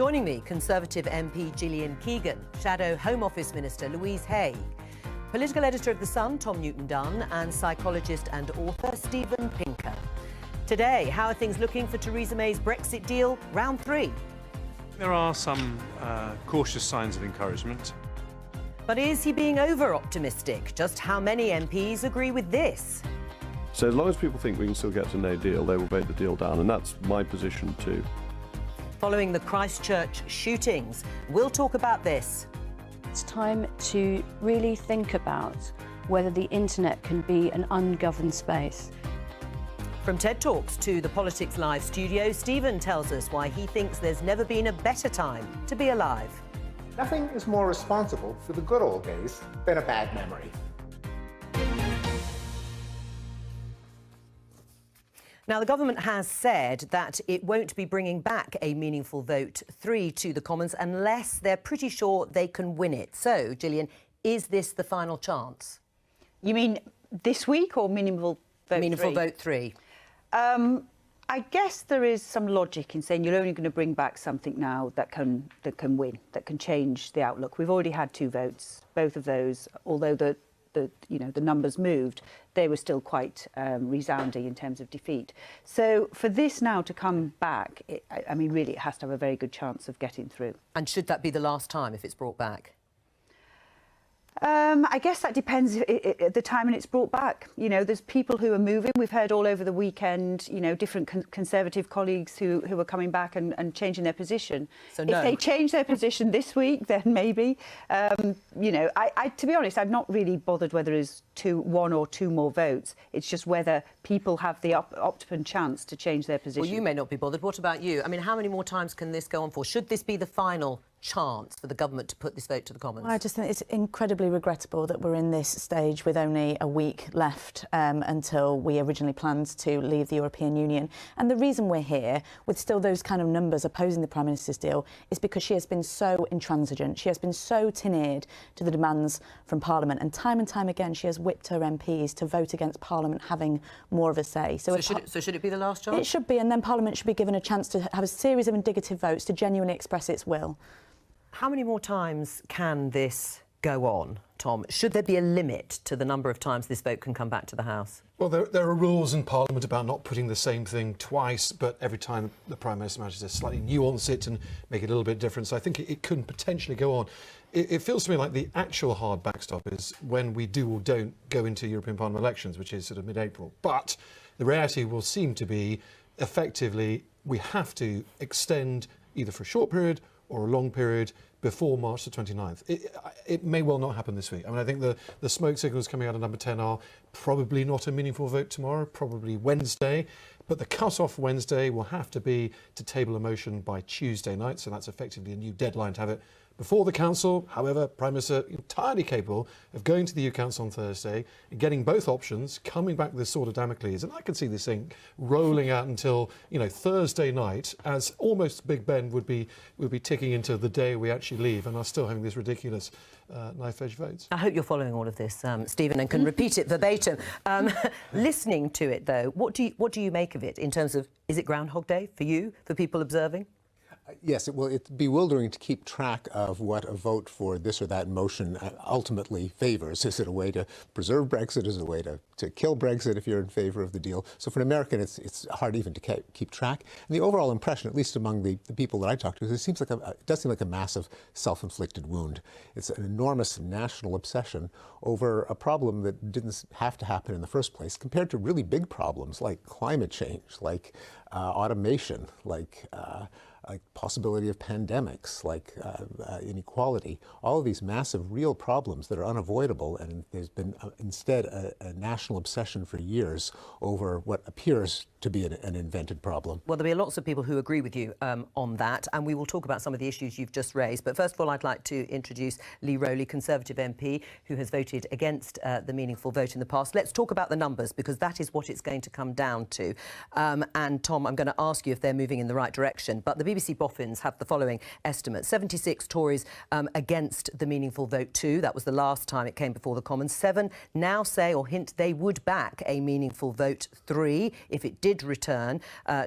Joining me, Conservative MP Gillian Keegan, Shadow Home Office Minister Louise Haigh, political editor of The Sun, Tom Newton-Dunn, and psychologist and author Steven Pinker. Today, how are things looking for Theresa May's Brexit deal, round 3? There are some cautious signs of encouragement. But is he being over-optimistic? Just how many MPs agree with this? So as long as people think we can still get to no deal, they will vote the deal down, and that's my position too. Following the Christchurch shootings, we'll talk about this. It's time to really think about whether the internet can be an ungoverned space. From TED Talks to the Politics Live studio, Stephen tells us why he thinks there's never been a better time to be alive. Nothing is more responsible for the good old days than a bad memory. Now, the government has said that it won't be bringing back a meaningful vote 3 to the Commons unless they're pretty sure they can win it. So, Gillian, is this the final chance? You mean this week or meaningful vote 3? Meaningful vote 3. I guess there is some logic in saying you're only going to bring back something now that can win, that can change the outlook. We've already had 2 votes. Both of those, although the numbers moved, they were still quite resounding in terms of defeat. So for this now to come back, I mean, really, it has to have a very good chance of getting through. And should that be the last time if it's brought back? I guess that depends at the time when it's brought back. You know, there's people who are moving. We've heard all over the weekend, you know, different Conservative colleagues who are coming back and changing their position. So no. If they change their position this week, then maybe. You know, to be honest, I'm not really bothered whether it's 1 or 2 more votes. It's just whether people have the optimum chance to change their position. Well, you may not be bothered. What about you? I mean, how many more times can this go on for? Should this be the final chance for the government to put this vote to the Commons? I just think it's incredibly regrettable that we're in this stage with only a week left until we originally planned to leave the European Union. And the reason we're here with still those kind of numbers opposing the Prime Minister's deal is because she has been so intransigent. She has been so tin-eared to the demands from Parliament. And time again, she has whipped her MPs to vote against Parliament having more of a say. So should it be the last chance? It should be, and then Parliament should be given a chance to have a series of indicative votes to genuinely express its will. How many more times can this go on, Tom? Should there be a limit to the number of times this vote can come back to the House? Well, there are rules in Parliament about not putting the same thing twice, but every time the Prime Minister manages to slightly nuance it and make it a little bit different. So I think it could potentially go on. It feels to me like the actual hard backstop is when we do or don't go into European Parliament elections, which is sort of mid-April. But the reality will seem to be, effectively, we have to extend either for a short period or a long period before March the 29th. It may well not happen this week. I mean, I think the smoke signals coming out of number 10 are probably not a meaningful vote tomorrow, probably Wednesday, but the cut-off Wednesday will have to be to table a motion by Tuesday night, so that's effectively a new deadline to have it before the Council. However, Prime Minister entirely capable of going to the EU Council on Thursday and getting both options, coming back with this sword of Damocles. And I can see this thing rolling out until, you know, Thursday night, as almost Big Ben would be ticking into the day we actually leave and are still having this ridiculous knife-edge votes. I hope you're following all of this, Stephen, and can repeat it verbatim. Listening to it, though, what do you make of it in terms of, is it Groundhog Day for you, for people observing? Yes, it's bewildering to keep track of what a vote for this or that motion ultimately favors. Is it a way to preserve Brexit? Is it a way to kill Brexit if you're in favour of the deal? So for an American, it's hard even to keep track. And the overall impression, at least among the people that I talk to, is it does seem like a massive self-inflicted wound. It's an enormous national obsession over a problem that didn't have to happen in the first place, compared to really big problems like climate change, like automation, like possibility of pandemics, like inequality, all of these massive real problems that are unavoidable, and there's been instead a national obsession for years over what appears to be an invented problem. Well, there'll be lots of people who agree with you on that, and we will talk about some of the issues you've just raised. But first of all, I'd like to introduce Lee Rowley, Conservative MP, who has voted against the meaningful vote in the past. Let's talk about the numbers, because that is what it's going to come down to. And Tom, I'm going to ask you if they're moving in the right direction. But the BBC Boffins have the following estimate. 76 Tories against the meaningful vote 2. That was the last time it came before the Commons. 7 now say or hint they would back a meaningful vote 3 if it did return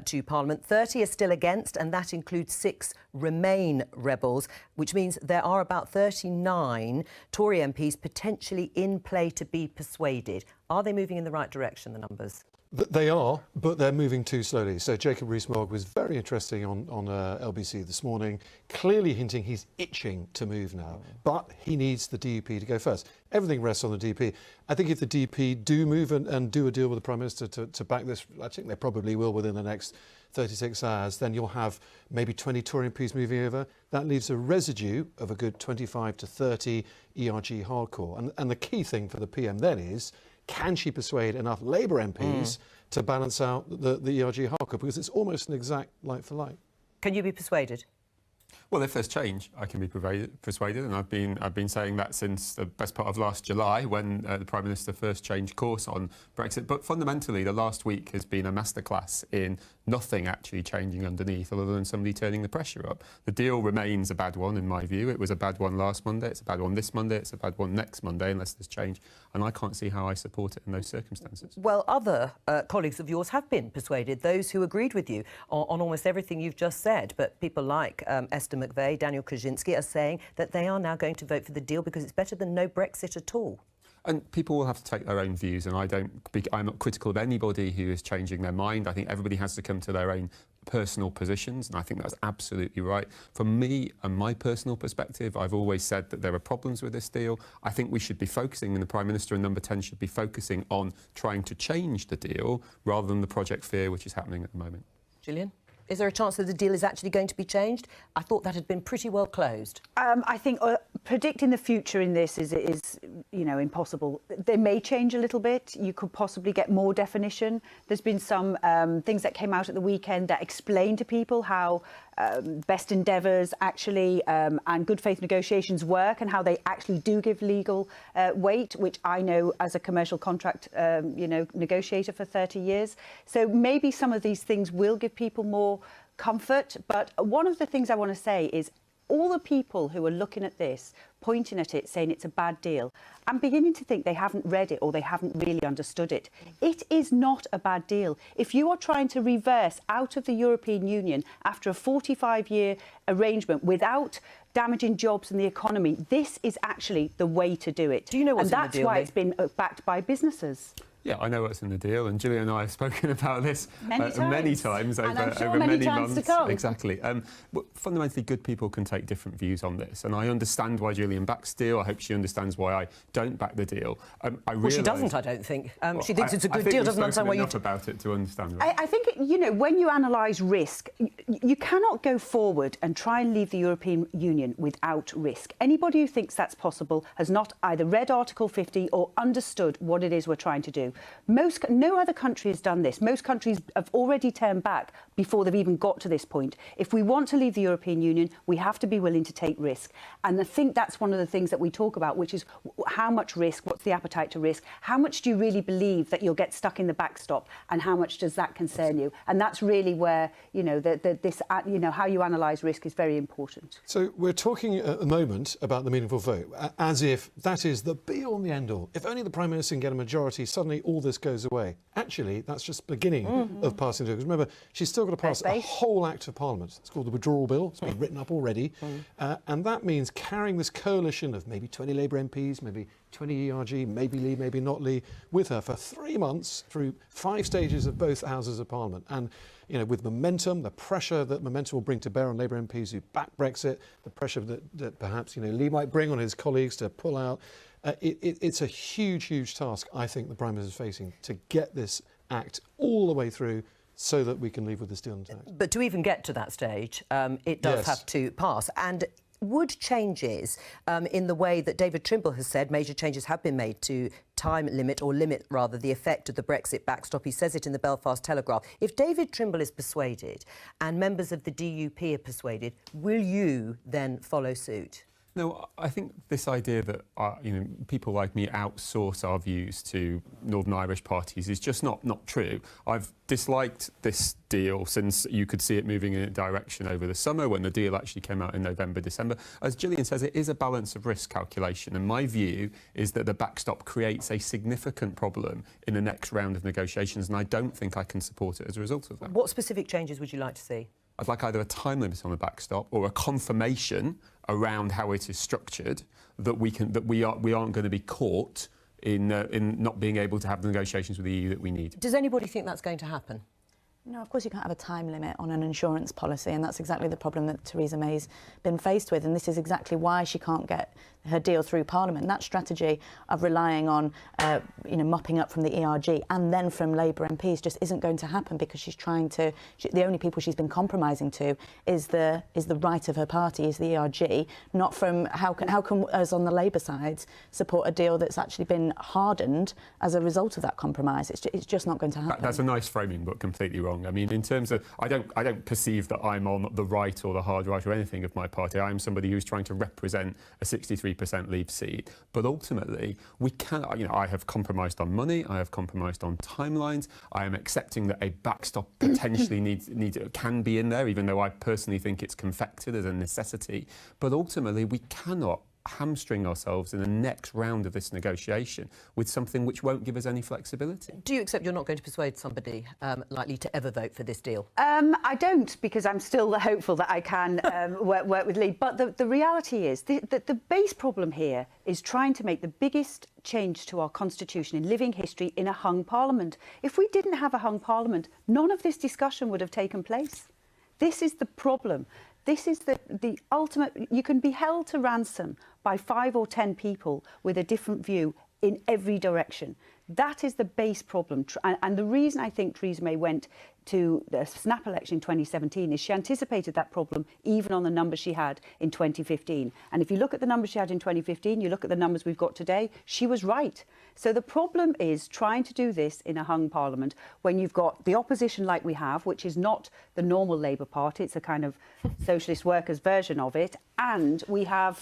to Parliament. 30 are still against, and that includes 6 Remain rebels, which means there are about 39 Tory MPs potentially in play to be persuaded. Are they moving in the right direction, the numbers? They are, but they're moving too slowly. So Jacob Rees-Mogg was very interesting on LBC this morning, clearly hinting he's itching to move now, but he needs the DUP to go first. Everything rests on the DUP. I think if the DUP do move and do a deal with the Prime Minister to back this, I think they probably will within the next 36 hours, then you'll have maybe 20 Tory MPs moving over. That leaves a residue of a good 25 to 30 ERG hardcore. And the key thing for the PM then is, can she persuade enough Labour MPs to balance out the ERG hardcore? Because it's almost an exact like for like. Can you be persuaded? Well, if there's change, I can be persuaded, and I've been saying that since the best part of last July, when the Prime Minister first changed course on Brexit. But fundamentally, the last week has been a masterclass in nothing actually changing underneath, other than somebody turning the pressure up. The deal remains a bad one, in my view. It was a bad one last Monday. It's a bad one this Monday. It's a bad one next Monday, unless there's change. And I can't see how I support it in those circumstances. Well, other colleagues of yours have been persuaded, those who agreed with you on almost everything you've just said. But people like Esther McVeigh, Daniel Kaczynski are saying that they are now going to vote for the deal because it's better than no Brexit at all. And people will have to take their own views, and I'm not critical of anybody who is changing their mind. I think everybody has to come to their own personal positions, and I think that's absolutely right. From me and my personal perspective, I've always said that there are problems with this deal. I think we should be focusing, and the Prime Minister and Number 10 should be focusing on trying to change the deal rather than the Project Fear, which is happening at the moment. Gillian? Is there a chance that the deal is actually going to be changed? I thought that had been pretty well closed. I think predicting the future in this is impossible. They may change a little bit. You could possibly get more definition. There's been some things that came out at the weekend that explain to people how best endeavours actually and good faith negotiations work, and how they actually do give legal weight, which I know as a commercial contract negotiator for 30 years. So maybe some of these things will give people more comfort. But one of the things I want to say is, all the people who are looking at this, pointing at it, saying it's a bad deal, I'm beginning to think they haven't read it or they haven't really understood it. It is not a bad deal. If you are trying to reverse out of the European Union after a 45-year arrangement without damaging jobs and the economy, this is actually the way to do it. Do you know what's in the deal? And that's why it's been backed by businesses. Yeah, I know what's in the deal, and Gillian and I have spoken about this many times over many months. To come. Exactly. But fundamentally, good people can take different views on this, and I understand why Gillian backs the deal. I hope she understands why I don't back the deal. Well, she doesn't, I don't think. She thinks it's a good deal. Doesn't understand why you. About it to understand. Right? I think when you analyse risk, you cannot go forward and try and leave the European Union without risk. Anybody who thinks that's possible has not either read Article 50 or understood what it is we're trying to do. No other country has done this. Most countries have already turned back before they've even got to this point. If we want to leave the European Union, we have to be willing to take risk. And I think that's one of the things that we talk about, which is how much risk, what's the appetite to risk, how much do you really believe that you'll get stuck in the backstop, and how much does that concern you? And that's really where, how you analyse risk is very important. So we're talking at the moment about the meaningful vote, as if that is the be-all and the end-all. If only the Prime Minister can get a majority, suddenly all this goes away. Actually, that's just the beginning of passing through. Because remember, she's still got to pass a whole Act of Parliament. It's called the Withdrawal Bill. It's been written up already. And that means carrying this coalition of maybe 20 Labour MPs, maybe 20 ERG, maybe Lee, maybe not Lee, with her for 3 months through 5 stages of both houses of Parliament. And, with momentum, the pressure that momentum will bring to bear on Labour MPs who back Brexit, the pressure that perhaps, Lee might bring on his colleagues to pull out. It's a huge, huge task, I think, the Prime Minister is facing to get this Act all the way through so that we can leave with this deal intact. But to even get to that stage, it does have to pass. And would changes in the way that David Trimble has said, major changes have been made to time limit, or limit rather, the effect of the Brexit backstop. He says it in the Belfast Telegraph. If David Trimble is persuaded and members of the DUP are persuaded, will you then follow suit? No, I think this idea that people like me outsource our views to Northern Irish parties is just not true. I've disliked this deal since you could see it moving in a direction over the summer when the deal actually came out in November, December. As Gillian says, it is a balance of risk calculation, and my view is that the backstop creates a significant problem in the next round of negotiations, and I don't think I can support it as a result of that. What specific changes would you like to see? I'd like either a time limit on the backstop or a confirmation around how it is structured that we aren't going to be caught in not being able to have the negotiations with the EU that we need. Does anybody think that's going to happen? No, of course you can't have a time limit on an insurance policy, and that's exactly the problem that Theresa May's been faced with, and this is exactly why she can't get her deal through Parliament. That strategy of relying on, mopping up from the ERG and then from Labour MPs just isn't going to happen, because she's trying to. The only people she's been compromising to is the right of her party, is the ERG, not from how can us on the Labour side support a deal that's actually been hardened as a result of that compromise. It's just not going to happen. That's a nice framing, but completely wrong. I mean, in terms of, I don't perceive that I'm on the right or the hard right or anything of my party. I am somebody who's trying to represent a 63% Leave seat. But ultimately, we can. I have compromised on money. I have compromised on timelines. I am accepting that a backstop potentially can be in there, even though I personally think it's confected as a necessity. But ultimately, we cannot hamstring ourselves in the next round of this negotiation with something which won't give us any flexibility. Do you accept you're not going to persuade somebody likely to ever vote for this deal? I don't, because I'm still hopeful that I can work with Lee. But the reality is that the base problem here is trying to make the biggest change to our constitution in living history in a hung parliament. If we didn't have a hung parliament, none of this discussion would have taken place. This is the problem. This is the ultimate. You can be held to ransom by 5 or 10 people with a different view in every direction. That is the base problem. And the reason I think Theresa May went to the snap election in 2017 is she anticipated that problem even on the numbers she had in 2015. And if you look at the numbers she had in 2015, you look at the numbers we've got today, she was right. So the problem is trying to do this in a hung parliament when you've got the opposition like we have, which is not the normal Labour Party, it's a kind of socialist workers version of it, and we have,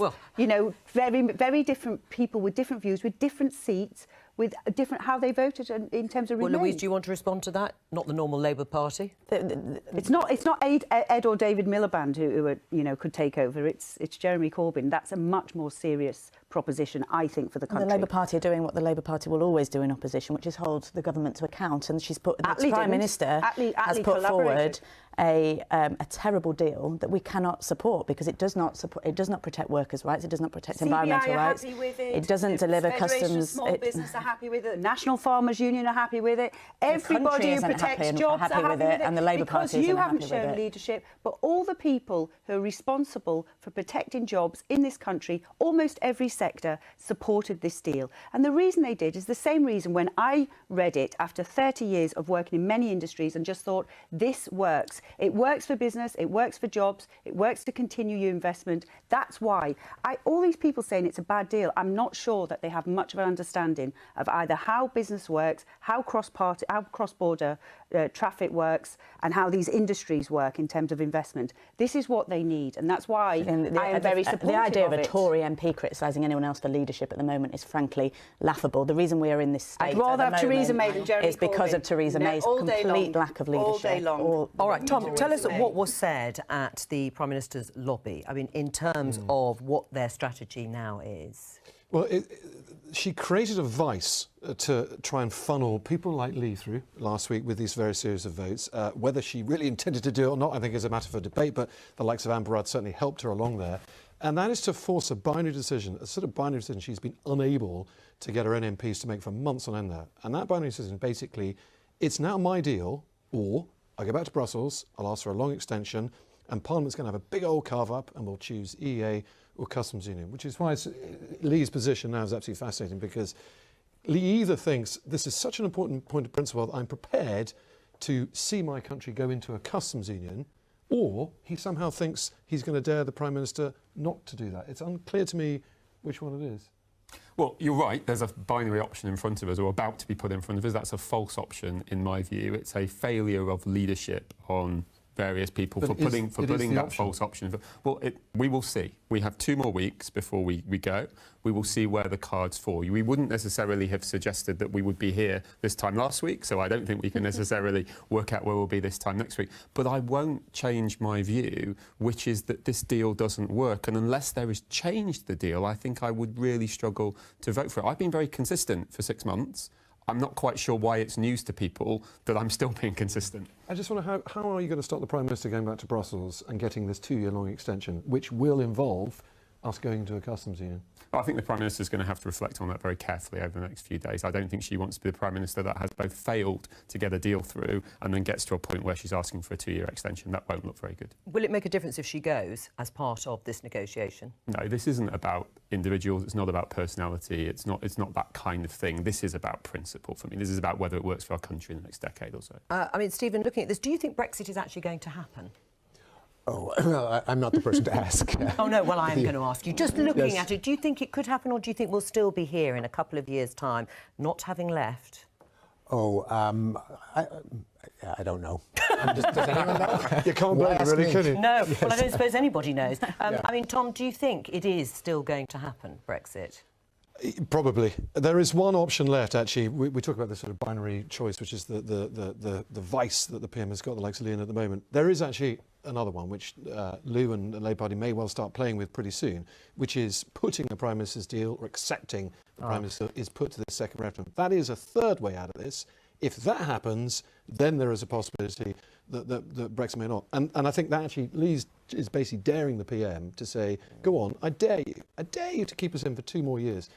very, very different people with different views, with different seats, with different how they voted in terms of Remain. Well, Louise, do you want to respond to that? Not the normal Labour Party. It's not Ed or David Miliband who could take over. It's Jeremy Corbyn. That's a much more serious proposition, I think, for the country. The Labour Party are doing what the Labour Party will always do in opposition, which is hold the government to account. And she's put the Prime Minister has put forward a terrible deal that we cannot support, because it does not protect workers' rights, it does not protect environmental rights, it doesn't deliver customs. Small business are happy with it. The National Farmers Union are happy with it. Everybody who protects jobs are happy with it, and the Labour Party isn't happy with it. Because you haven't shown leadership, but all the people who are responsible for protecting jobs in this country, almost every sector, supported this deal. And the reason they did is the same reason when I read it after 30 years of working in many industries and just thought, this works. It works for business, it works for jobs, it works to continue your investment. That's why all these people saying it's a bad deal, I'm not sure that they have much of an understanding of either how business works, how cross-border traffic works, and how these industries work in terms of investment. This is what they need, and that's why I am very supportive of it. The idea of a Tory MP criticising anyone else for leadership at the moment is frankly laughable. The reason we are in this state I'd rather have Theresa May than Jeremy is because Corbyn. of Theresa May's complete lack of leadership. All day long. All right, Tom, tell us what was said at the Prime Minister's lobby. I mean, in terms of what their strategy now is. Well, she created a vice to try and funnel people like Lee through last week with these very series of votes. Whether she really intended to do it or not, I think is a matter for debate, but the likes of Amber Rudd certainly helped her along there. And that is to force a binary decision, a sort of binary decision she's been unable to get her MPs to make for months on end there. And that binary decision, basically, it's now my deal, or I go back to Brussels, I'll ask for a long extension, and Parliament's going to have a big old carve-up, and we'll choose EEA or Customs Union, which is why Lee's position now is absolutely fascinating, because Lee either thinks this is such an important point of principle that I'm prepared to see my country go into a Customs Union, or he somehow thinks he's going to dare the Prime Minister not to do that. It's unclear to me which one it is. Well, you're right. There's a binary option in front of us, or about to be put in front of us. That's a false option, in my view. It's a failure of leadership on various people But for putting that option. false option. Well, we will see. We have 2 more weeks before we go. We will see where the cards fall. We wouldn't necessarily have suggested that we would be here this time last week, so I don't think we can necessarily work out where we'll be this time next week. But I won't change my view, which is that this deal doesn't work. And unless there is change to the deal, I think I would really struggle to vote for it. I've been very consistent for 6 months. I'm not quite sure why it's news to people that I'm still being consistent. I just wonder, how are you going to stop the Prime Minister going back to Brussels and getting this 2-year-long extension, which will involve us going into a customs union? I think the Prime Minister is going to have to reflect on that very carefully over the next few days. I don't think she wants to be the Prime Minister that has both failed to get a deal through and then gets to a point where she's asking for a 2-year extension. That won't look very good. Will it make a difference if she goes as part of this negotiation? No, this isn't about individuals. It's not about personality. It's not that kind of thing. This is about principle for me. This is about whether it works for our country in the next decade or so. I mean, Stephen, looking at this, do you think Brexit is actually going to happen? Oh, well, I'm not the person to ask. Oh, no, well, I am going to ask you. Just looking Yes. at it, do you think it could happen, or do you think we'll still be here in a couple of years' time, not having left? Oh, I don't know. Does anyone know? You can't blame him, really, can you? No, well, I don't suppose anybody knows. I mean, Tom, do you think it is still going to happen, Brexit? Probably. There is one option left, actually. We talk about this sort of binary choice, which is the vice that the PM has got, the likes of Leon at the moment. There is actually another one, which Lou and the Labour Party may well start playing with pretty soon, which is putting the Prime Minister's deal, or accepting the Prime Minister is put to the second referendum. That is a third way out of this. If that happens, then there is a possibility that Brexit may not. And I think that actually is basically daring the PM to say, go on, I dare you to keep us in for 2 more years.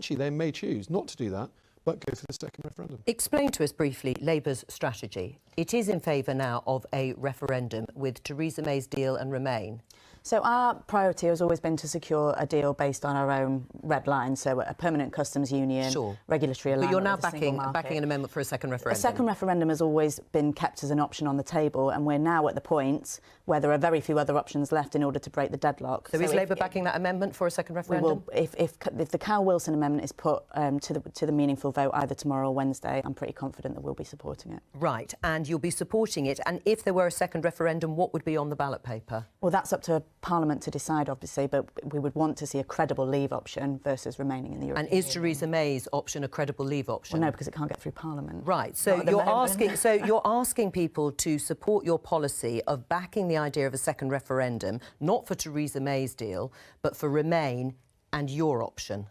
They may choose not to do that, but go for the second referendum. Explain to us briefly Labour's strategy. It is in favour now of a referendum with Theresa May's deal and Remain. So our priority has always been to secure a deal based on our own red lines, so a permanent customs union, regulatory alignment. But you're now with the single market. backing an amendment for a second referendum. A second referendum has always been kept as an option on the table, and we're now at the point where there are very few other options left in order to break the deadlock. So is Labour backing that amendment for a second referendum? We will, if the Cal Wilson amendment is put to the meaningful vote either tomorrow or Wednesday, I'm pretty confident that we'll be supporting it. Right, and you'll be supporting it. And if there were a second referendum, what would be on the ballot paper? Well, that's up to Parliament to decide, obviously, but we would want to see a credible leave option versus remaining in the European And is Union. Theresa May's option a credible leave option? Well, no, because it can't get through Parliament. Right, so you're asking people to support your policy of backing the idea of a second referendum, not for Theresa May's deal, but for Remain and your option.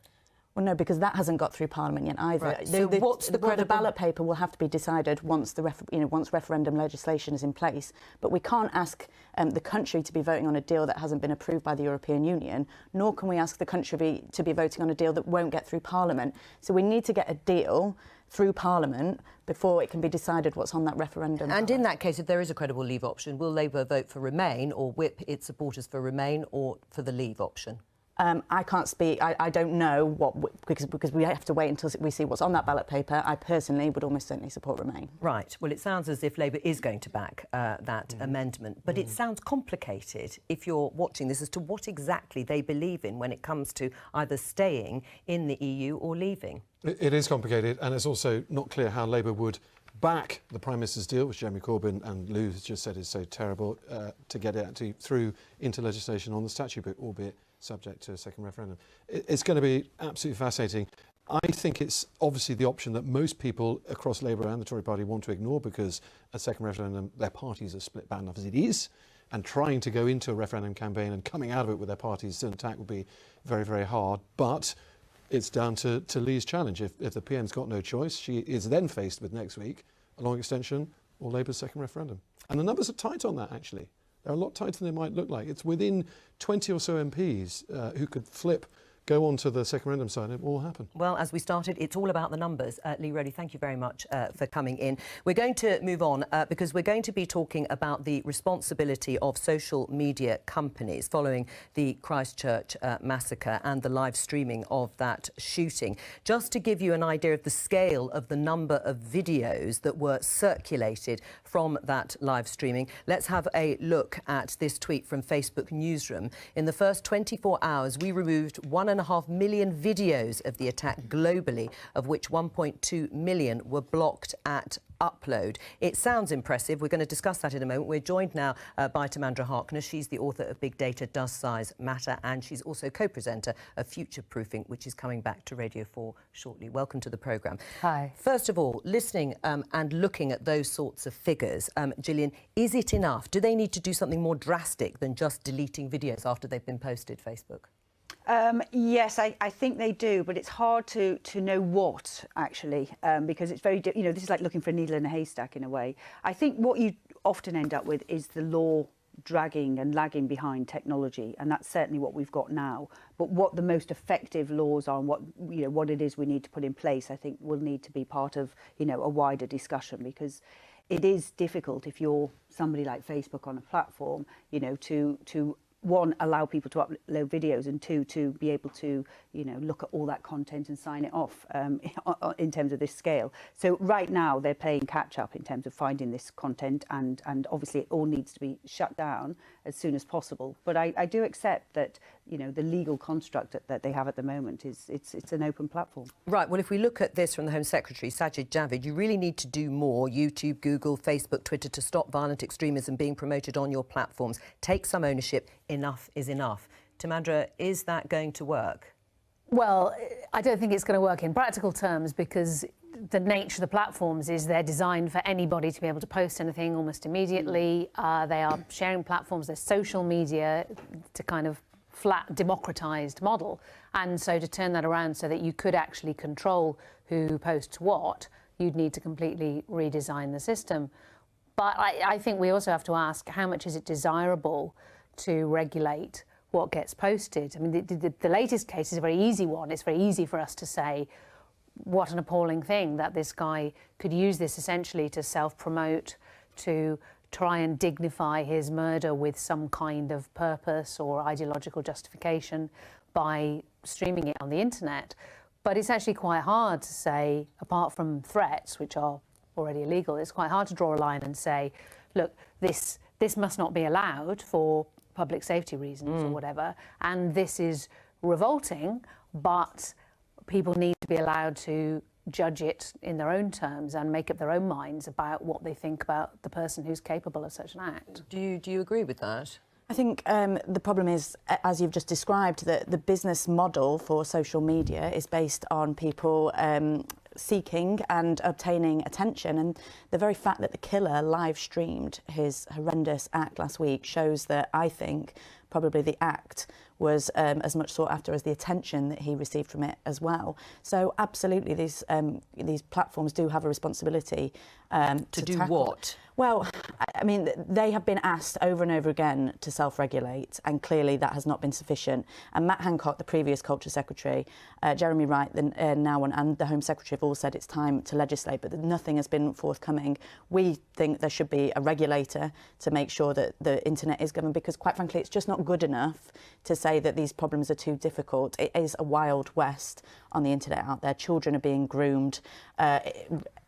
Well, no, because that hasn't got through Parliament yet either. Right. So what's the credible... The ballot paper will have to be decided once once referendum legislation is in place. But we can't ask the country to be voting on a deal that hasn't been approved by the European Union, nor can we ask the country to be voting on a deal that won't get through Parliament. So we need to get a deal through Parliament before it can be decided what's on that referendum. And in that case, if there is a credible leave option, will Labour vote for Remain or whip its supporters for Remain or for the leave option? I can't speak. I don't know what, because we have to wait until we see what's on that ballot paper. I personally would almost certainly support Remain. Right. Well, it sounds as if Labour is going to back that amendment, but it sounds complicated if you're watching this as to what exactly they believe in when it comes to either staying in the EU or leaving. It is complicated, and it's also not clear how Labour would back the Prime Minister's deal, which Jeremy Corbyn and Lou has just said is so terrible, to get it through into legislation on the statute book, albeit subject to a second referendum. It's going to be absolutely fascinating. I think it's obviously the option that most people across Labour and the Tory party want to ignore, because a second referendum, their parties are split bad enough as it is, and trying to go into a referendum campaign and coming out of it with their parties still intact would be very, very hard. But it's down to Lee's challenge. If the PM's got no choice, she is then faced with next week a long extension or Labour's second referendum. And the numbers are tight on that, actually. They're a lot tighter than they might look like. It's within 20 or so MPs who could go on to the second referendum side, and it will all happen. Well, as we started, it's all about the numbers. Lee Rowley, thank you very much for coming in. We're going to move on because we're going to be talking about the responsibility of social media companies following the Christchurch massacre and the live streaming of that shooting. Just to give you an idea of the scale of the number of videos that were circulated from that live streaming, let's have a look at this tweet from Facebook Newsroom. In the first 24 hours, we removed 1.5 2.5 million videos of the attack globally, of which 1.2 million were blocked at upload. It sounds impressive. We're going to discuss that in a moment. We're joined now by Timandra Harkness. She's the author of Big Data Does Size Matter, and she's also co-presenter of Future Proofing, which is coming back to Radio 4 shortly. Welcome to the programme. Hi. First of all, listening and looking at those sorts of figures, Gillian, is it enough? Do they need to do something more drastic than just deleting videos after they've been posted, Facebook? Yes, I think they do, but it's hard to know what, actually, because it's very, you know, this is like looking for a needle in a haystack in a way. I think what you often end up with is the law dragging and lagging behind technology, and that's certainly what we've got now. But what the most effective laws are and what it is we need to put in place, I think will need to be part of, you know, a wider discussion, because it is difficult if you're somebody like Facebook on a platform, you know, to one, allow people to upload videos, and two, to be able to, you know, look at all that content and sign it off in terms of this scale. So right now they're playing catch up in terms of finding this content, and obviously it all needs to be shut down as soon as possible. But I do accept that, you know, the legal construct that they have at the moment is it's an open platform. Right. Well, if we look at this from the Home Secretary, Sajid Javid, you really need to do more, YouTube, Google, Facebook, Twitter, to stop violent extremism being promoted on your platforms. Take some ownership. Enough is enough. Timandra, is that going to work? Well, I don't think it's going to work in practical terms, because the nature of the platforms is they're designed for anybody to be able to post anything almost immediately. They are sharing platforms, they're social media, to kind of flat democratized model. And so to turn that around so that you could actually control who posts what, you'd need to completely redesign the system. But I think we also have to ask, how much is it desirable to regulate what gets posted? I mean, the latest case is a very easy one. It's very easy for us to say, what an appalling thing that this guy could use this essentially to self-promote, to try and dignify his murder with some kind of purpose or ideological justification by streaming it on the internet. But it's actually quite hard to say, apart from threats, which are already illegal, it's quite hard to draw a line and say, look, this must not be allowed for public safety reasons or whatever, and this is revolting, but people need to be allowed to judge it in their own terms and make up their own minds about what they think about the person who's capable of such an act. Do you agree with that? I think the problem is, as you've just described, that the business model for social media is based on people seeking and obtaining attention, and the very fact that the killer live streamed his horrendous act last week shows that, I think, probably the act was as much sought after as the attention that he received from it as well. So absolutely, these platforms do have a responsibility to do tackle what? Well, I mean, they have been asked over and over again to self-regulate, and clearly that has not been sufficient. And Matt Hancock, the previous Culture Secretary, Jeremy Wright, the now one, and the Home Secretary have all said it's time to legislate, but nothing has been forthcoming. We think there should be a regulator to make sure that the internet is governed, because quite frankly, it's just not good enough to say that these problems are too difficult. It is a wild west on the internet out there. Children are being groomed.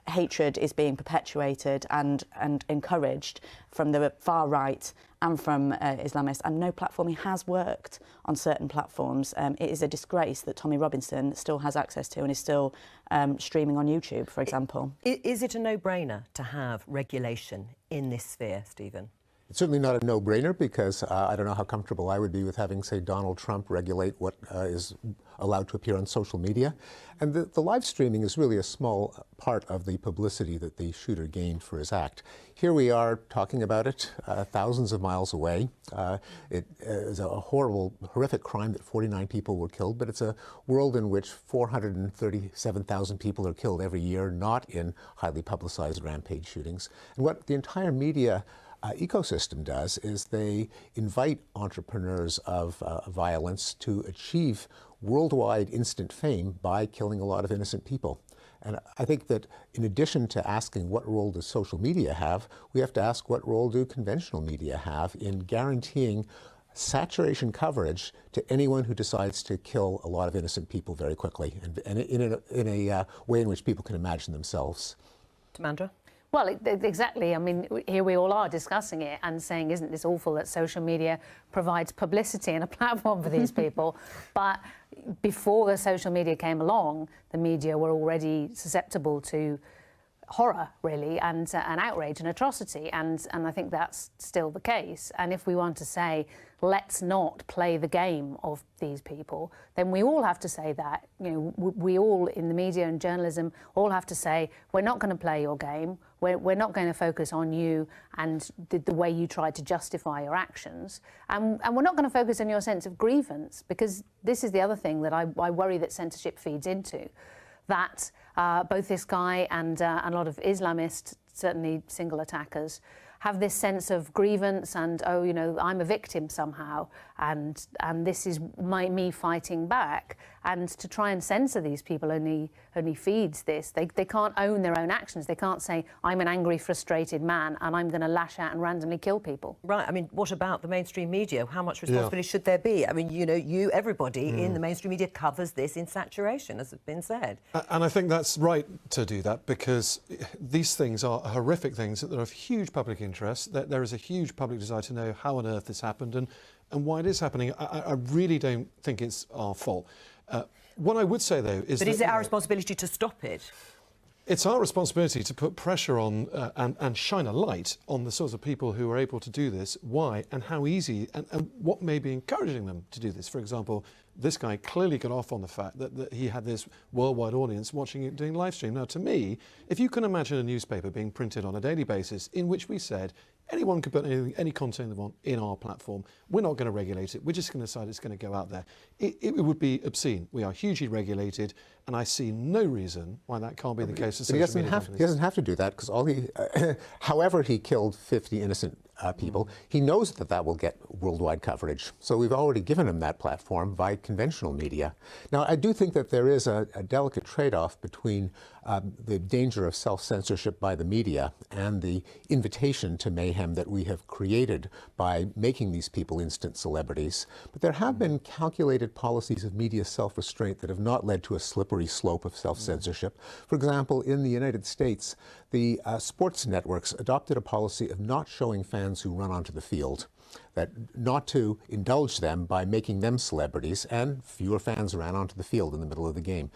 Hatred is being perpetuated and encouraged from the far right and from Islamists, and no platforming has worked on certain platforms. It is a disgrace that Tommy Robinson still has access to and is still streaming on YouTube, for example. Is it a no-brainer to have regulation in this sphere, Stephen? It's certainly not a no-brainer, because I don't know how comfortable I would be with having, say, Donald Trump regulate what is allowed to appear on social media. And the live streaming is really a small part of the publicity that the shooter gained for his act. Here we are talking about it thousands of miles away. It is a horrific crime that 49 people were killed, but it's a world in which 437,000 people are killed every year, not in highly publicized rampage shootings. And what the entire media ecosystem does is they invite entrepreneurs of violence to achieve worldwide instant fame by killing a lot of innocent people. And I think that in addition to asking what role does social media have, we have to ask what role do conventional media have in guaranteeing saturation coverage to anyone who decides to kill a lot of innocent people very quickly, and in a way in which people can imagine themselves. Timandra? Well, exactly. I mean, here we all are discussing it and saying, isn't this awful that social media provides publicity and a platform for these people? But before the social media came along, the media were already susceptible to horror, really, and outrage and atrocity, and I think that's still the case. And if we want to say, let's not play the game of these people, then we all have to say that. You know, we all in the media and journalism all have to say, we're not going to play your game. We're not going to focus on you and the way you try to justify your actions, and we're not going to focus on your sense of grievance, because this is the other thing that I worry that censorship feeds into. That both this guy and a lot of Islamists, certainly single attackers, have this sense of grievance and, oh, you know, I'm a victim somehow, and this is me fighting back. And to try and censor these people only feeds this. They can't own their own actions. They can't say, I'm an angry, frustrated man and I'm going to lash out and randomly kill people. Right. I mean, what about the mainstream media? How much responsibility should there be? I mean, you know, everybody in the mainstream media covers this in saturation, as has been said. And I think that's right to do that, because these things are horrific things that are of huge public interest, that there is a huge public desire to know how on earth this happened and why it is happening. I really don't think it's our fault. What I would say, though, is But is it our responsibility to stop it? It's our responsibility to put pressure on and shine a light on the sorts of people who are able to do this, why and how easy, and what may be encouraging them to do this. For example, this guy clearly got off on the fact that he had this worldwide audience watching it doing live stream. Now, to me, if you can imagine a newspaper being printed on a daily basis in which we said anyone could put any content they want in our platform, we're not going to regulate it, we're just going to decide it's going to go out there, it would be obscene. We are hugely regulated, and I see no reason why that can't be the case for social media companies. He doesn't have to do that, because however he killed 50 innocent people, he knows that will get worldwide coverage. So we've already given him that platform by conventional media. Now, I do think that there is a delicate trade-off between the danger of self-censorship by the media and the invitation to mayhem that we have created by making these people instant celebrities. But there have been calculated policies of media self-restraint that have not led to a slippery slope of self-censorship. For example, in the United States, the sports networks adopted a policy of not showing fans who run onto the field, that not to indulge them by making them celebrities, and fewer fans ran onto the field in the middle of the game.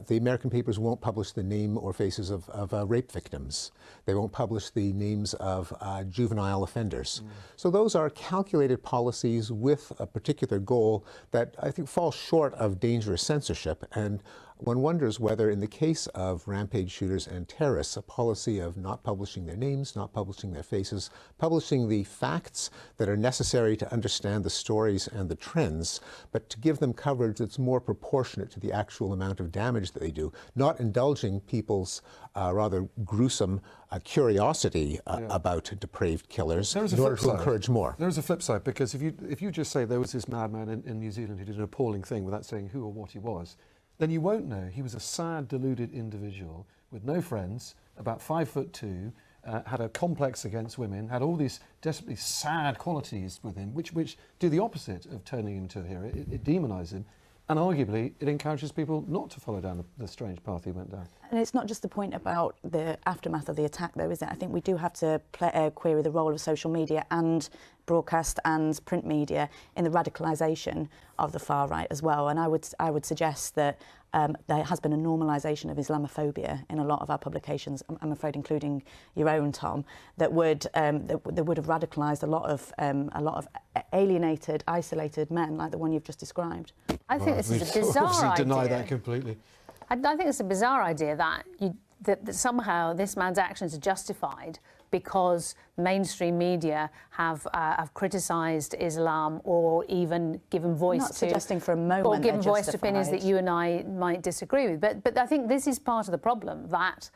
The American papers won't publish the name or faces of rape victims. They won't publish the names of juvenile offenders. So those are calculated policies with a particular goal that I think falls short of dangerous censorship, and one wonders whether, in the case of rampage shooters and terrorists, a policy of not publishing their names, not publishing their faces, publishing the facts that are necessary to understand the stories and the trends, but to give them coverage that's more proportionate to the actual amount of damage that they do, not indulging people's rather gruesome curiosity about depraved killers in order to encourage more. There's a flip side, because if you just say there was this madman in New Zealand who did an appalling thing without saying who or what he was, then you won't know he was a sad, deluded individual with no friends, about 5'2", had a complex against women, had all these desperately sad qualities with him, which do the opposite of turning him into a hero. It demonises him, and arguably it encourages people not to follow down the strange path he went down. And it's not just the point about the aftermath of the attack, though, is it? I think we do have to query the role of social media and broadcast and print media in the radicalisation of the far right as well. And I would suggest that there has been a normalisation of Islamophobia in a lot of our publications, I'm afraid, including your own, Tom, that would have radicalised a lot of alienated, isolated men like the one you've just described. I think this is a bizarre idea. Obviously deny that completely. I think it's a bizarre idea that somehow this man's actions are justified because mainstream media have criticised Islam, or even given voice to... Not suggesting for a moment or given voice to opinions that you and I might disagree with. But I think this is part of the problem, that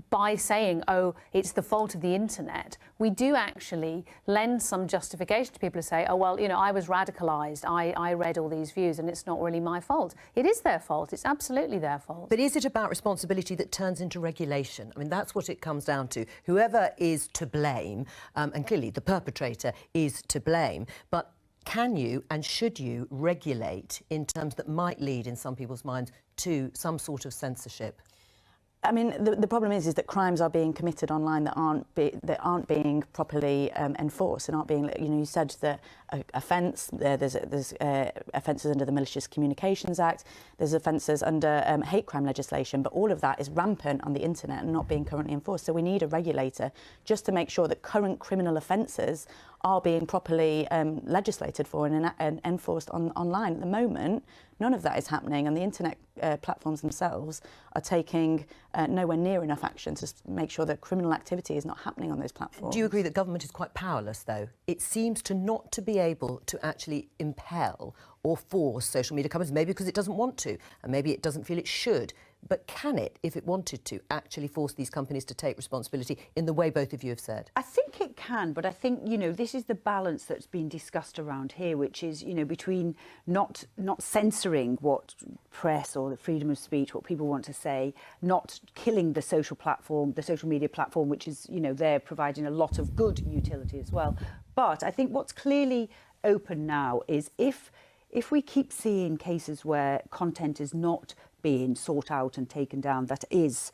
by saying, oh, it's the fault of the internet, we do actually lend some justification to people who say, oh, well, you know, I was radicalised, I read all these views and it's not really my fault. It is their fault. It's absolutely their fault. But is it about responsibility that turns into regulation? I mean, that's what it comes down to. Whoever is to blame, and clearly the perpetrator is to blame, but can you and should you regulate in terms that might lead, in some people's minds, to some sort of censorship? I mean, the problem is that crimes are being committed online that aren't being properly enforced and aren't being. You know, you said that offence. There's offences under the Malicious Communications Act. There's offences under hate crime legislation, but all of that is rampant on the internet and not being currently enforced. So we need a regulator just to make sure that current criminal offences are being properly legislated for and enforced online. At the moment, none of that is happening, and the internet platforms themselves are taking nowhere near enough action to make sure that criminal activity is not happening on those platforms. Do you agree that government is quite powerless, though? It seems to not to be able to actually impel or force social media companies, maybe because it doesn't want to, and maybe it doesn't feel it should. But can it, if it wanted to, actually force these companies to take responsibility in the way both of you have said? I think it can, but I think, you know, this is the balance that's been discussed around here, which is, you know, between not censoring what press or the freedom of speech, what people want to say, not killing the social platform, the social media platform, which is, you know, they're providing a lot of good utility as well. But I think what's clearly open now is if we keep seeing cases where content is not being sought out and taken down, that is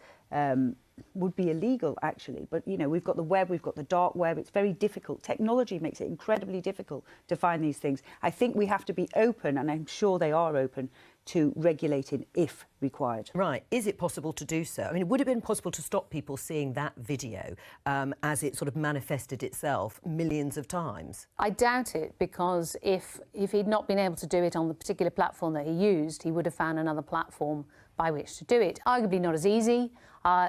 would be illegal, actually. But, you know, we've got the web, we've got the dark web. It's very difficult. Technology makes it incredibly difficult to find these things. I think we have to be open, and I'm sure they are open, to regulating if required. Right. Is it possible to do so? I mean, would it have been possible to stop people seeing that video as it sort of manifested itself millions of times? I doubt it, because if he'd not been able to do it on the particular platform that he used, he would have found another platform by which to do it. Arguably not as easy.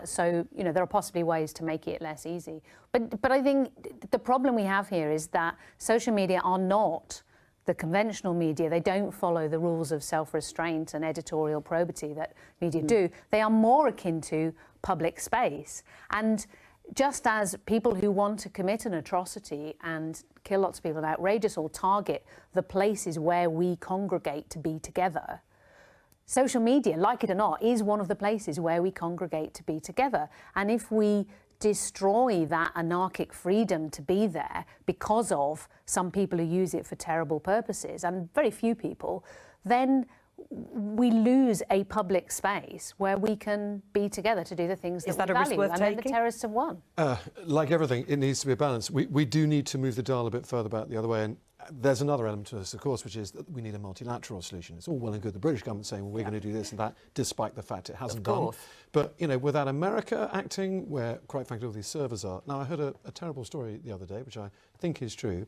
So, you know, there are possibly ways to make it less easy. But I think the problem we have here is that social media are not the conventional media. They don't follow the rules of self-restraint and editorial probity that media do. They are more akin to public space. And just as people who want to commit an atrocity and kill lots of people and outrageous or target the places where we congregate to be together, social media, like it or not, is one of the places where we congregate to be together. And if we destroy that anarchic freedom to be there because of some people who use it for terrible purposes, and very few people, then we lose a public space where we can be together to do the things that we value. And then the terrorists have won. Like everything, it needs to be a balance. We do need to move the dial a bit further back the other way. And there's another element to this, of course, which is that we need a multilateral solution. It's all well and good the British government saying, well, we're going to do this and that, despite the fact it hasn't done. But, you know, without America acting, where, quite frankly, all these servers are. Now, I heard a terrible story the other day, which I think is true.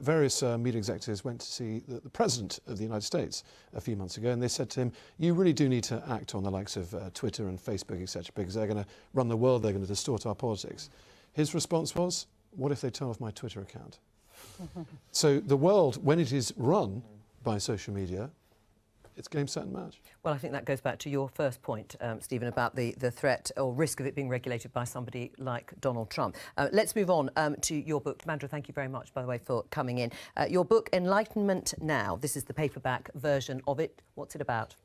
Various media executives went to see the President of the United States a few months ago, and they said to him, you really do need to act on the likes of Twitter and Facebook, etc., because they're going to run the world, they're going to distort our politics. His response was, what if they turn off my Twitter account? So the world, when it is run by social media, it's game, set and match. Well, I think that goes back to your first point, Stephen, about the threat or risk of it being regulated by somebody like Donald Trump. Let's move on to your book. Mandra, thank you very much, by the way, for coming in. Your book, Enlightenment Now. This is the paperback version of it. What's it about?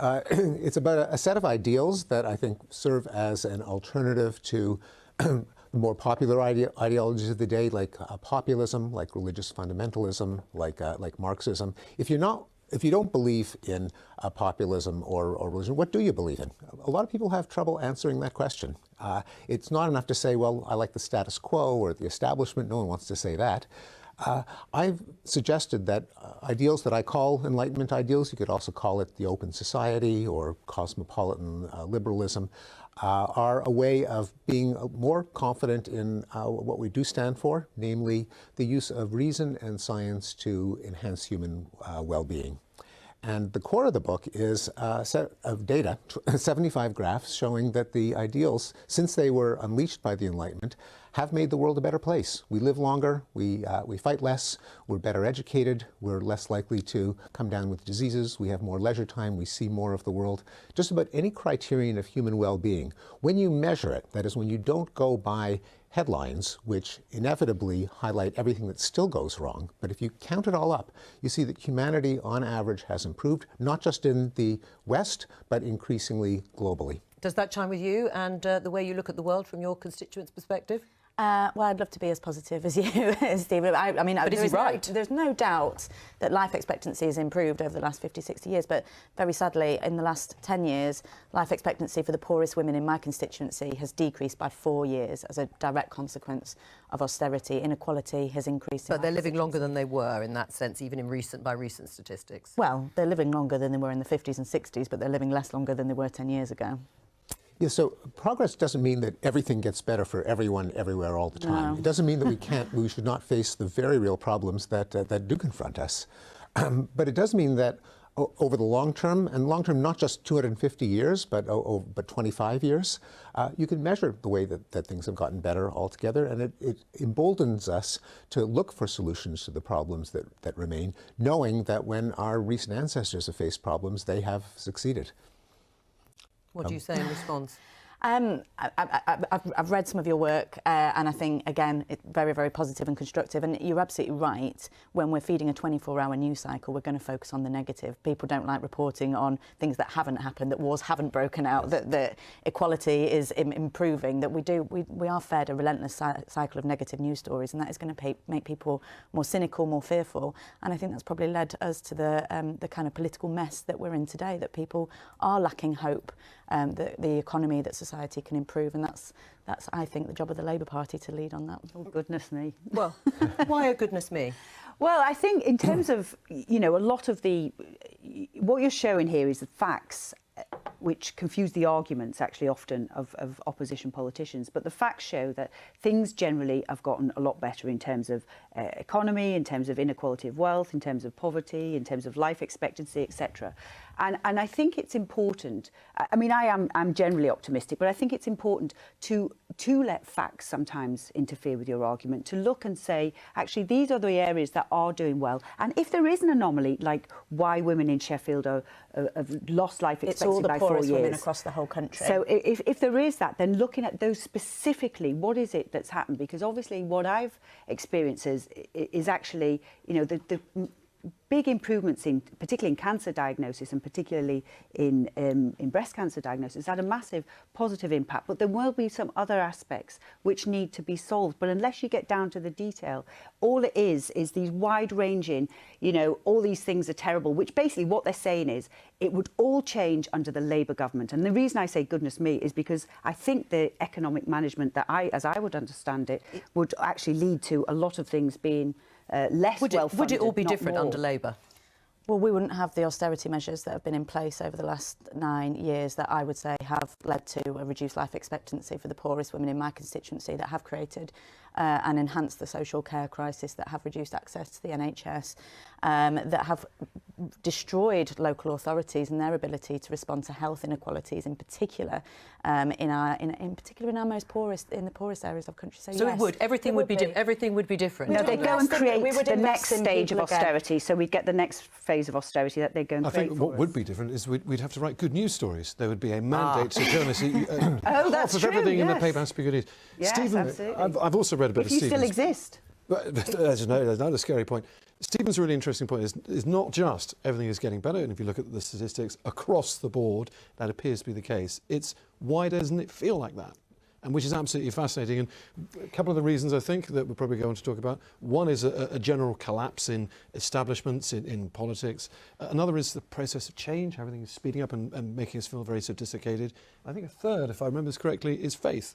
It's about a set of ideals that I think serve as an alternative to the more popular ideologies of the day, like populism, like religious fundamentalism, like Marxism. If you don't believe in populism or religion, what do you believe in? A lot of people have trouble answering that question. It's not enough to say, well, I like the status quo or the establishment. No one wants to say that. I've suggested that ideals that I call Enlightenment ideals, you could also call it the open society or cosmopolitan liberalism, are a way of being more confident in what we do stand for, namely the use of reason and science to enhance human well-being. And the core of the book is a set of data, 75 graphs, showing that the ideals, since they were unleashed by the Enlightenment, have made the world a better place. We live longer, we fight less, we're better educated, we're less likely to come down with diseases, we have more leisure time, we see more of the world. Just about any criterion of human well-being, when you measure it, that is, when you don't go by headlines, which inevitably highlight everything that still goes wrong, but if you count it all up, you see that humanity, on average, has improved, not just in the West, but increasingly globally. Does that chime with you and the way you look at the world from your constituents' perspective? Well, I'd love to be as positive as you, Stephen. I mean, but is he right? There's no doubt that life expectancy has improved over the last 50, 60 years, but very sadly, in the last 10 years, life expectancy for the poorest women in my constituency has decreased by 4 years as a direct consequence of austerity. Inequality has increased. But they're living longer than they were in that sense, even in by recent statistics. Well, they're living longer than they were in the 50s and 60s, but they're living less longer than they were 10 years ago. Yeah, so progress doesn't mean that everything gets better for everyone, everywhere, all the time. No. It doesn't mean that we should not face the very real problems that do confront us. But it does mean that over the long term, and long term not just 250 years, but 25 years, you can measure the way that things have gotten better altogether, and it emboldens us to look for solutions to the problems that remain, knowing that when our recent ancestors have faced problems, they have succeeded. What do you say in response? I've read some of your work and I think, again, it's very, very positive and constructive. And you're absolutely right. When we're feeding a 24-hour news cycle, we're going to focus on the negative. People don't like reporting on things that haven't happened, that wars haven't broken out, that equality is improving, that we are fed a relentless cycle of negative news stories, and that is going to make people more cynical, more fearful. And I think that's probably led us to the kind of political mess that we're in today, that people are lacking hope, that the economy, that society can improve, and that's I think the job of the Labour Party to lead on that. Oh, goodness me. Well, why, oh goodness me? Well, I think in terms of, you know, a lot of what you're showing here is the facts, which confuse the arguments actually often of opposition politicians. But the facts show that things generally have gotten a lot better in terms of economy, in terms of inequality of wealth, in terms of poverty, in terms of life expectancy, etc. And I think it's important. I mean, I'm generally optimistic, but I think it's important to let facts sometimes interfere with your argument, to look and say, actually, these are the areas that are doing well. And if there is an anomaly, like why women in Sheffield have lost life expectancy by 4 years. It's all the poorest women across the whole country. So if there is that, then looking at those specifically, what is it that's happened? Because obviously what I've experienced is actually, you know, the big improvements particularly in cancer diagnosis and particularly in breast cancer diagnosis had a massive positive impact. But there will be some other aspects which need to be solved. But unless you get down to the detail, all it is these wide-ranging, you know, all these things are terrible, which basically what they're saying is it would all change under the Labour government. And the reason I say goodness me is because I think the economic management that as I would understand it, would actually lead to a lot of things being less well-funded. Would it all be different more. under Labour? Well, we wouldn't have the austerity measures that have been in place over the last 9 years that I would say have led to a reduced life expectancy for the poorest women in my constituency, that have created and enhanced the social care crisis, that have reduced access to the NHS, that have destroyed local authorities and their ability to respond to health inequalities, in particular in our most poorest areas of country. So yes, it would. Everything would be different. No, they go and create the next in stage of people again. austerity. So we'd get the next phase of austerity that they go and I create think for what us. would be different is we'd have to write good news stories. There would be a mandate to journalists. Oh, that's half of true, everything in the yes. paper has to be good news. Yes, Stephen, absolutely. I've also read a bit If of you Stephen's. still exist. But there's another scary point. Stephen's really interesting point is not just everything is getting better, and if you look at the statistics across the board, that appears to be the case. It's why doesn't it feel like that? And which is absolutely fascinating. And a couple of the reasons I think that we'll probably go on to talk about. One is a general collapse in establishments, in politics. Another is the process of change. Everything is speeding up and making us feel very sophisticated. I think a third, if I remember this correctly, is faith.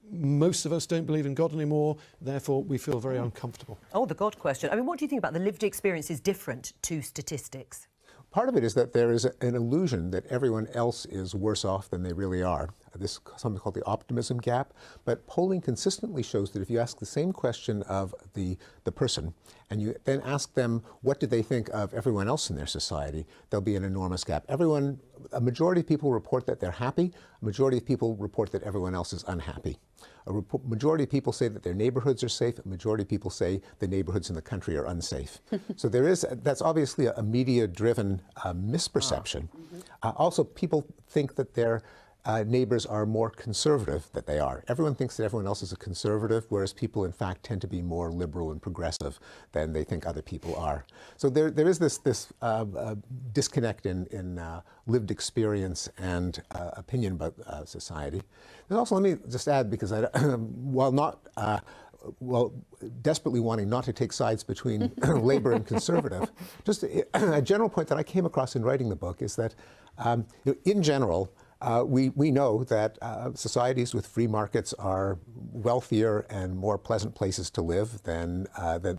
Most of us don't believe in God anymore, therefore we feel very uncomfortable. Oh, the God question. I mean, what do you think about the lived experience is different to statistics? Part of it is that there is an illusion that everyone else is worse off than they really are. This is something called the optimism gap. But polling consistently shows that if you ask the same question of the person and you then ask them what do they think of everyone else in their society, there'll be an enormous gap. A majority of people report that they're happy. A majority of people report that everyone else is unhappy. A majority of people say that their neighborhoods are safe. A majority of people say the neighborhoods in the country are unsafe. So that's obviously a media-driven misperception. Also, people think that they're neighbours are more conservative than they are. Everyone thinks that everyone else is a conservative, whereas people, in fact, tend to be more liberal and progressive than they think other people are. So there is this disconnect in lived experience and opinion about society. There's also, let me just add, because while desperately wanting not to take sides between Labour and Conservative, just a general point that I came across in writing the book is that, in general, we know that societies with free markets are wealthier and more pleasant places to live than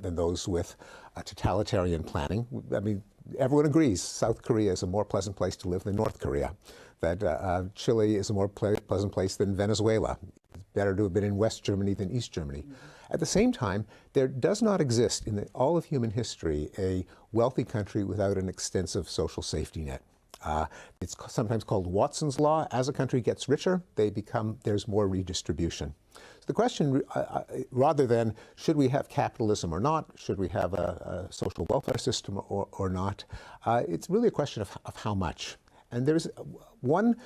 those with totalitarian planning. I mean, everyone agrees South Korea is a more pleasant place to live than North Korea, that Chile is a more pleasant place than Venezuela. It's better to have been in West Germany than East Germany. At the same time, there does not exist in all of human history a wealthy country without an extensive social safety net. It's sometimes called Watson's Law. As a country gets richer, there's more redistribution. So the question, rather than should we have capitalism or not, should we have a social welfare system or not, it's really a question of how much. And there's one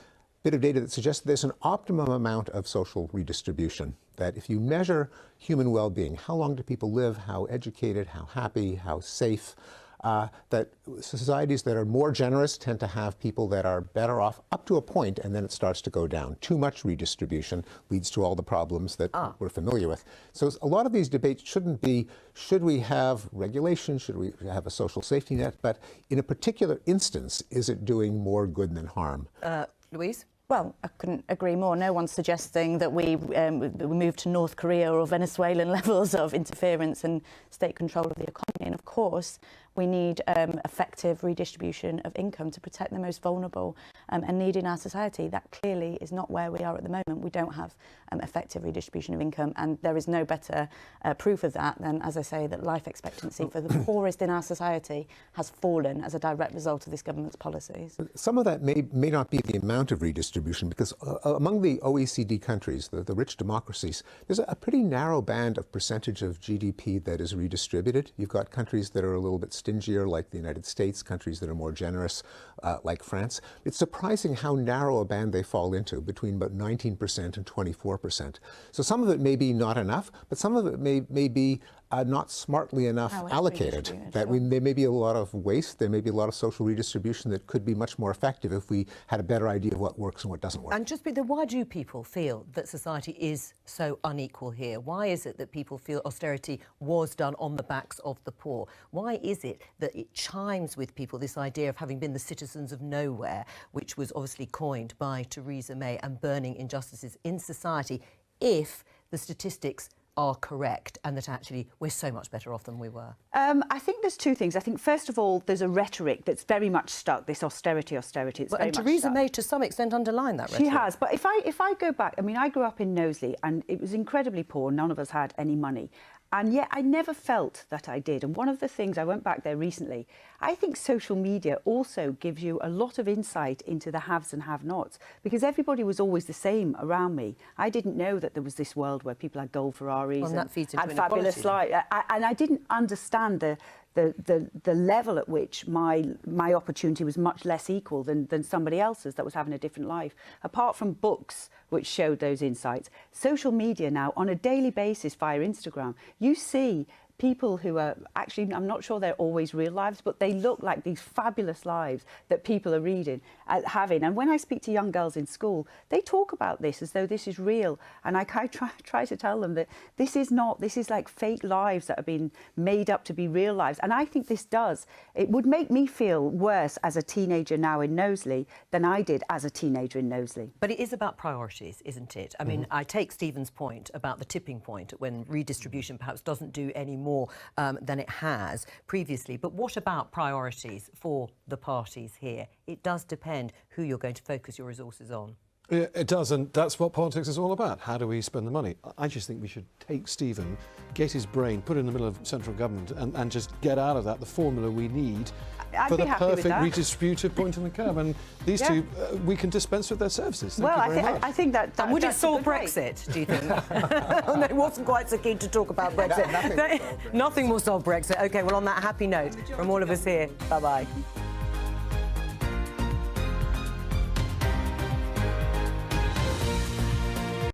bit of data that suggests there's an optimum amount of social redistribution, that if you measure human well-being, how long do people live, how educated, how happy, how safe, that societies that are more generous tend to have people that are better off up to a point, and then it starts to go down. Too much redistribution leads to all the problems that we're familiar with. So a lot of these debates shouldn't be, should we have regulation, should we have a social safety net, but in a particular instance, is it doing more good than harm? Louise? Well, I couldn't agree more. No one's suggesting that we move to North Korea or Venezuelan levels of interference and state control of the economy. And of course, we need effective redistribution of income to protect the most vulnerable and needy in our society. That clearly is not where we are at the moment. We don't have effective redistribution of income, and there is no better proof of that than, as I say, that life expectancy for the poorest in our society has fallen as a direct result of this government's policies. Some of that may not be the amount of redistribution, because among the OECD countries, the rich democracies, there's a pretty narrow band of percentage of GDP that is redistributed. You've got countries that are a little bit stingier, like the United States, countries that are more generous, like France. It's surprising how narrow a band they fall into, between about 19% and 24%. So some of it may be not enough, but some of it may be not smartly enough allocated. That there may be a lot of waste, there may be a lot of social redistribution that could be much more effective if we had a better idea of what works and what doesn't work. And why do people feel that society is so unequal here? Why is it that people feel austerity was done on the backs of the poor? Why is it that it chimes with people, this idea of having been the citizens of nowhere, which was obviously coined by Theresa May, and burning injustices in society, if the statistics are correct and that actually we're so much better off than we were? I think there's two things. I think, first of all, there's a rhetoric that's very much stuck, this austerity. It's very much and Theresa May, to some extent, underlined that rhetoric. She has. But if I go back, I mean, I grew up in Knowsley and it was incredibly poor. None of us had any money. And yet I never felt that I did. And one of the things, I went back there recently, I think social media also gives you a lot of insight into the haves and have-nots, because everybody was always the same around me. I didn't know that there was this world where people had gold Ferraris and had fabulous lives. And I didn't understand the level at which my opportunity was much less equal than somebody else's that was having a different life. Apart from books which showed those insights, social media now, on a daily basis via Instagram, you see people who are actually, I'm not sure they're always real lives, but they look like these fabulous lives that people are having. And when I speak to young girls in school, they talk about this as though this is real. And I try to tell them that this is not, this is like fake lives that have been made up to be real lives. And I think it would make me feel worse as a teenager now in Knowsley than I did as a teenager in Knowsley. But it is about priorities, isn't it? I mean, I take Stephen's point about the tipping point when redistribution perhaps doesn't do any more than it has previously. But what about priorities for the parties here? It does depend who you're going to focus your resources on. It does, and that's what politics is all about. How do we spend the money? I just think we should take Stephen, get his brain, put it in the middle of central government and just get out of that the formula we need for the perfect redistributive point in the curve. And these two, we can dispense with their services. Thank you very much. I think that would it solve Brexit, do you think? No, he wasn't quite so keen to talk about Brexit. Nothing will solve Brexit. OK, well, on that happy note, from all of us here, bye-bye.